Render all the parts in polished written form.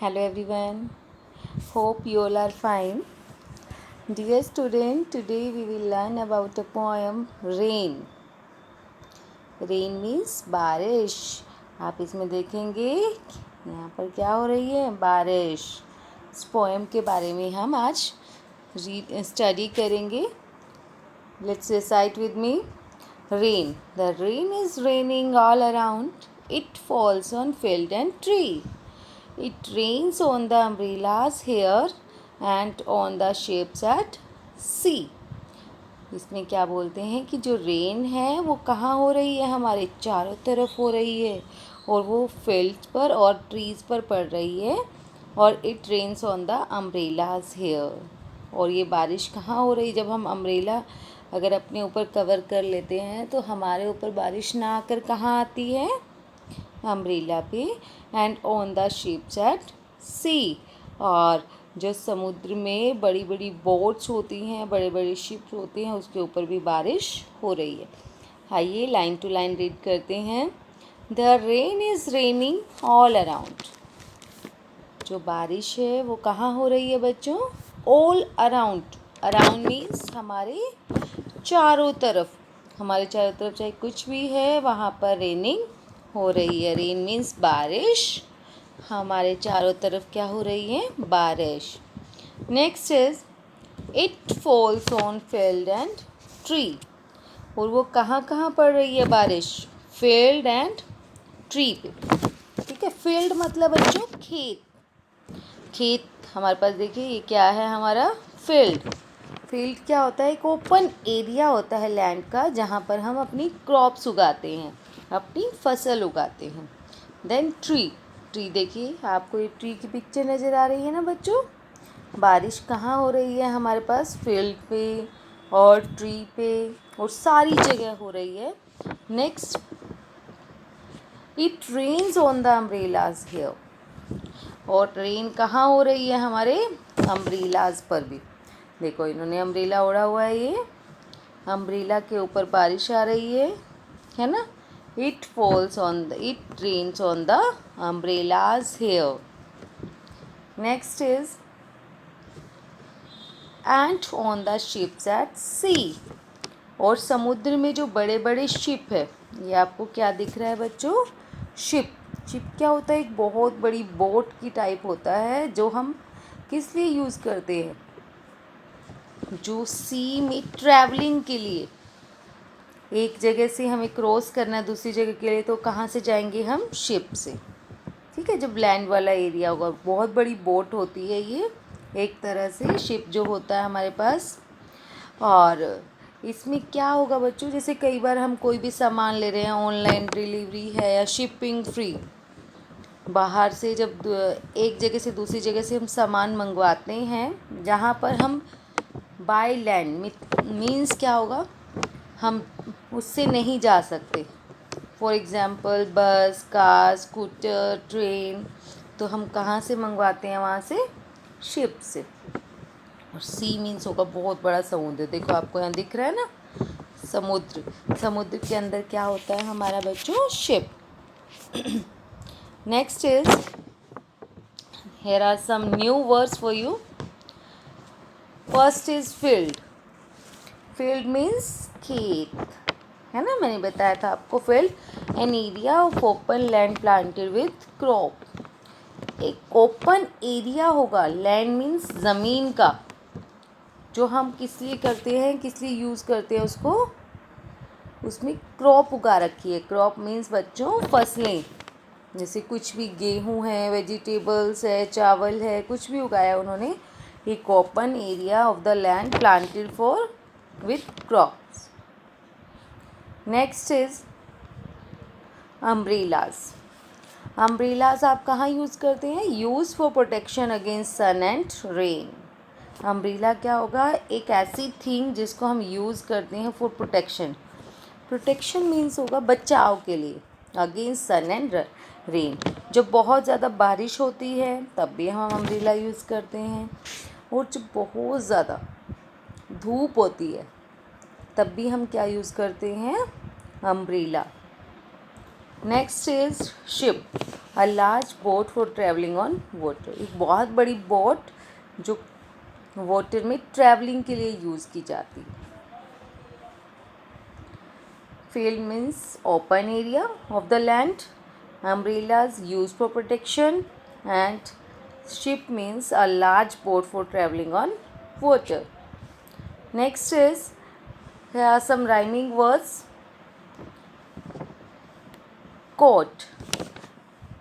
Hello everyone. Hope you all are fine. Dear student, today we will learn about a poem Rain. Rain means बारिश. आप इसमें देखेंगे यहाँ पर क्या हो रही है, बारिश. इस पोएम के बारे में हम आज स्टडी करेंगे. Let's recite with me. Rain. The rain is raining all around. It falls on field and tree. It rains on the umbrellas here and on the ships at sea. इसमें क्या बोलते हैं कि जो रेन है वो कहाँ हो रही है, हमारे चारों तरफ हो रही है और वो फील्ड्स पर और ट्रीज़ पर पड़ रही है. और it rains on the umbrellas here. और ये बारिश कहाँ हो रही, जब हम अम्ब्रेला अगर अपने ऊपर कवर कर लेते हैं तो हमारे ऊपर बारिश ना आकर कहाँ आती है, अम्ब्रेला पे. And on the ships at sea. और जो समुद्र में बड़ी बड़ी बोट्स होती हैं, बड़े बड़े शिप्स होते हैं, उसके ऊपर भी बारिश हो रही है. आइए लाइन टू लाइन रीड करते हैं. The rain is raining all around. जो बारिश है वो कहाँ हो रही है बच्चों, ऑल अराउंड. अराउंड मीन्स हमारे चारों तरफ. हमारे चारों तरफ चाहे कुछ भी है वहाँ पर रेनिंग हो रही है. रेन मीन्स बारिश. हमारे चारों तरफ क्या हो रही है, बारिश. Next is it falls on field and tree. और वो कहाँ कहाँ पड़ रही है बारिश, फील्ड एंड ट्री पे. ठीक है, फील्ड मतलब बच्चों खेत. खेत हमारे पास देखिए ये क्या है, हमारा फील्ड. फील्ड क्या होता है, एक ओपन एरिया होता है लैंड का जहाँ पर हम अपनी क्रॉप्स उगाते हैं, अपनी फसल उगाते हैं. Then tree. ट्री देखिए आपको ये ट्री की पिक्चर नज़र आ रही है ना बच्चों. बारिश कहाँ हो रही है, हमारे पास फील्ड पे और ट्री पे और सारी जगह हो रही है. Next it rains on the umbrellas here. और रेन कहाँ हो रही है, हमारे अम्ब्रेलाज पर भी. देखो इन्होंने अम्ब्रेला ओढ़ा हुआ है, ये अम्ब्रेला के ऊपर बारिश आ रही है ना. It falls on the, it rains on the umbrellas here. Next is and on the ships at sea. और समुद्र में जो बड़े बड़े शिप है, ये आपको क्या दिख रहा है बच्चों, शिप. शिप क्या होता है, एक बहुत बड़ी बोट की टाइप होता है जो हम किस लिए यूज़ करते हैं, जो सी में ट्रैवलिंग के लिए. एक जगह से हमें क्रॉस करना है दूसरी जगह के लिए, तो कहाँ से जाएंगे हम, शिप से. ठीक है, जब लैंड वाला एरिया होगा. बहुत बड़ी बोट होती है ये, एक तरह से शिप जो होता है हमारे पास. और इसमें क्या होगा बच्चों, जैसे कई बार हम कोई भी सामान ले रहे हैं, ऑनलाइन डिलीवरी है या शिपिंग फ्री, बाहर से जब एक जगह से दूसरी जगह से हम सामान मंगवाते हैं, जहाँ पर हम बाय लैंड मीन्स क्या होगा, हम उससे नहीं जा सकते. फॉर एग्ज़ाम्पल बस, कार, स्कूटर, ट्रेन, तो हम कहाँ से मंगवाते हैं, वहाँ से शिप से. और सी मीन्स होगा बहुत बड़ा समुद्र. देखो आपको यहाँ दिख रहा है ना समुद्र. समुद्र के अंदर क्या होता है हमारा बच्चों, ship. Next is here are some new words for you. First is field. Field means खेत, है ना. मैंने बताया था आपको, field an area of open land planted with crop. एक ओपन एरिया होगा, लैंड मीन्स ज़मीन का, जो हम किस लिए करते हैं, किस लिए यूज़ करते हैं उसको, उसमें क्रॉप उगा रखी है. क्रॉप मीन्स बच्चों फसलें. जैसे कुछ भी गेहूँ है, वेजिटेबल्स है, चावल है, कुछ भी उगाया उन्होंने. एक open area of the land planted for with crops. Next is umbrellas. Umbrellas आप कहाँ यूज़ करते हैं, use for protection against sun and rain. Umbrella क्या होगा, एक ऐसी थिंग जिसको हम यूज़ करते हैं फॉर प्रोटेक्शन. प्रोटेक्शन मीन्स होगा बचाव के लिए, अगेंस्ट सन एंड रेन. जब बहुत ज़्यादा बारिश होती है तब भी हम अम्ब्रेला यूज़ करते हैं. और जब बहुत ज़्यादा धूप होती है तब भी हम क्या यूज़ करते हैं, umbrella. Next is ship, a large boat for travelling on water, एक बहुत बड़ी बोट जो वाटर में ट्रैवलिंग के लिए यूज़ की जाती है। Field means open area of the land, umbrellas used for protection, and ship means a large boat for traveling on water. Next is, here are some rhyming words. Coat,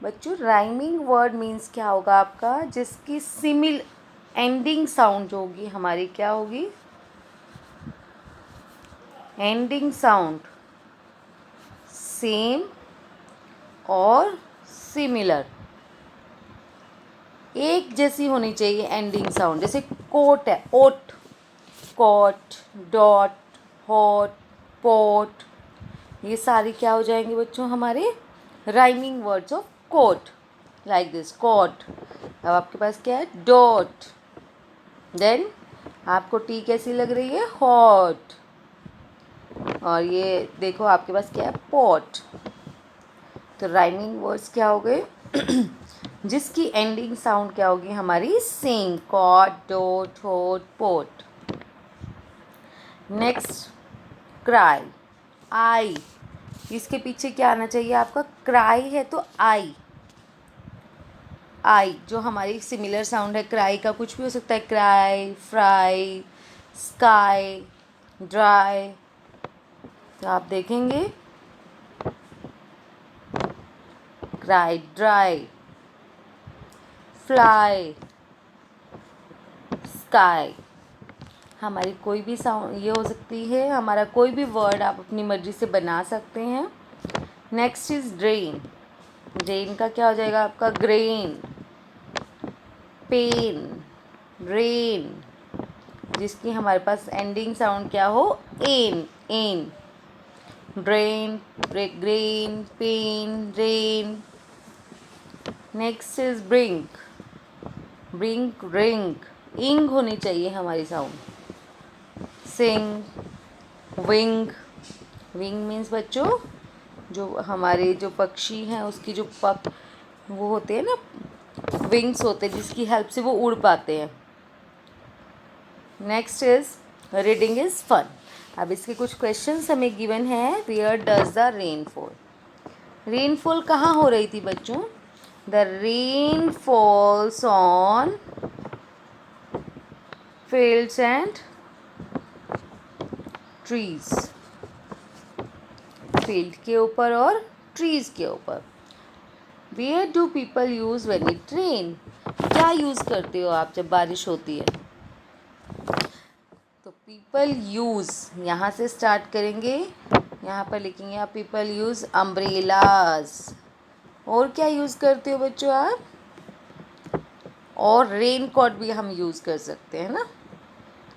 बच्चों rhyming word means क्या होगा आपका, जिसकी simile ending sound जो होगी हमारी क्या होगी, एंडिंग साउंड सेम और सिमिलर, एक जैसी होनी चाहिए एंडिंग साउंड। जैसे कोट है, oat, cot, dot, hot, pot, ये सारी क्या हो जाएंगे बच्चों हमारे rhyming words of coat, like this coat. अब आपके पास क्या है, डॉट, देन आपको टी कैसी लग रही है, हॉट, और ये देखो आपके पास क्या है, पॉट। तो राइमिंग वर्ड्स क्या हो गए जिसकी एंडिंग साउंड क्या होगी हमारी same, cot, dot, hot, pot. Next cry, I, इसके पीछे क्या आना चाहिए आपका, क्राई है तो आई, आई जो हमारी सिमिलर साउंड है क्राई का, कुछ भी हो सकता है, क्राई, फ्राई, स्काई, ड्राई। तो आप देखेंगे क्राई, ड्राई, फ्लाई, स्काई, हमारी कोई भी साउंड ये हो सकती है, हमारा कोई भी वर्ड आप अपनी मर्जी से बना सकते हैं। नेक्स्ट इज ड्रेन, ड्रेन का क्या हो जाएगा आपका, ग्रेन, पेन, रेन, जिसकी हमारे पास एंडिंग साउंड क्या हो, ain, ain, drain, grain, pain, rain. Next is brink, brink, ring, ing होनी चाहिए हमारी sound, sing, wing, wing means बच्चों जो हमारे जो पक्षी हैं उसकी जो वो होते हैं ना, विंग्स होते हैं जिसकी हेल्प से वो उड़ पाते हैं। Next is reading is fun, अब इसके कुछ क्वेश्चंस हमें गिवन है। Where does the rainfall, rainfall कहाँ हो रही थी बच्चों, the rain falls on fields and trees, field के ऊपर और ट्रीज के ऊपर। Where do people use when it rain, क्या यूज़ करते हो आप जब बारिश होती है, तो पीपल यूज़ यहाँ से स्टार्ट करेंगे, यहाँ पर लिखेंगे आप पीपल यूज़ अम्ब्रेलाज, और क्या यूज़ करते हो बच्चों आप, और रेन कोट भी हम यूज़ कर सकते हैं ना,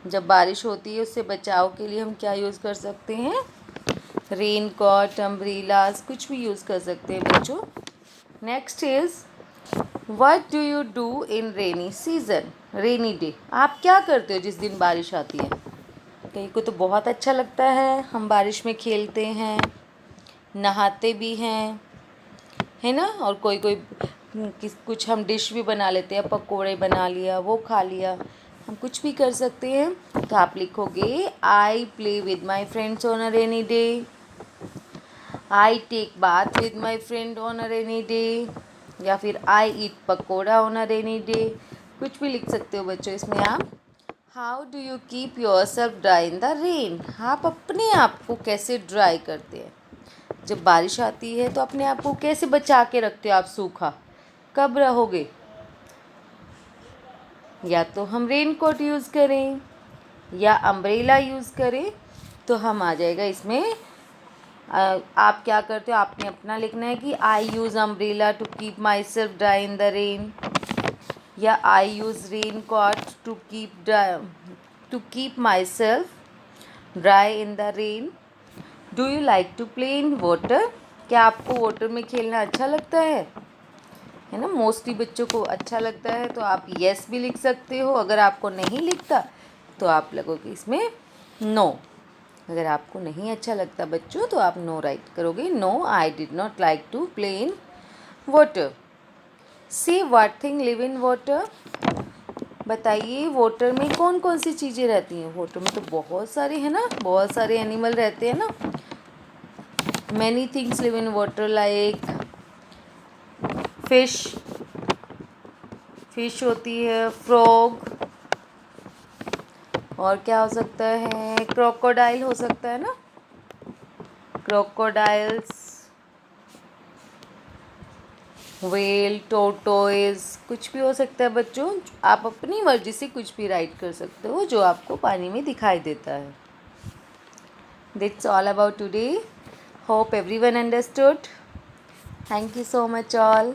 जब बारिश होती है उससे बचाव के लिए हम क्या यूज़ कर सकते हैं, रेन कोट, अम्ब्रेलाज, कुछ भी यूज़ कर सकते हैं बच्चों। Next is what do you do in rainy season, rainy day, आप क्या करते हो जिस दिन बारिश आती है, कहीं को तो बहुत अच्छा लगता है, हम बारिश में खेलते हैं, नहाते भी हैं, है ना, और कोई कोई कुछ हम डिश भी बना लेते हैं, पकोड़े बना लिया, वो खा लिया, हम कुछ भी कर सकते हैं। तो आप लिखोगे I play with my friends on a rainy day, I take bath with my friend on a rainy day, या फिर I eat pakora on a rainy day, कुछ भी लिख सकते हो बच्चों इसमें आप। How do you keep yourself dry in the rain, आप अपने आप को कैसे ड्राई करते हैं, जब बारिश आती है तो अपने आप को कैसे बचा के रखते हो आप सूखा, कब रहोगे, या तो हम रेन कोट यूज़ करें या अम्ब्रेला यूज़ करें, तो हम आ जाएगा इसमें। आप क्या करते हो, आपने अपना लिखना है कि I use umbrella to keep myself dry in the rain, या I use raincoat to keep myself dry in the rain. Do you like to play in water, क्या आपको वाटर में खेलना अच्छा लगता है ना, mostly बच्चों को अच्छा लगता है, तो आप येस भी लिख सकते हो, अगर आपको नहीं लिखता तो आप लगोगे इसमें नो। अगर आपको नहीं अच्छा लगता बच्चों तो आप नो राइट करोगे। No, I did not like to play in water. See what thing live in water. बताइए वाटर में कौन कौन सी चीज़ें रहती हैं। वाटर में तो बहुत सारे हैं ना, बहुत सारे एनिमल रहते हैं ना। Many things live in water like fish, fish होती है, फ्रॉग, और क्या हो सकता है, क्रोकोडाइल हो सकता है ना, क्रोकोडाइल्स, व्हेल, टोर्टोइज, कुछ भी हो सकता है बच्चों। आप अपनी मर्जी से कुछ भी राइट कर सकते हो जो आपको पानी में दिखाई देता है। That's all about today. Hope everyone understood. Thank you so much all.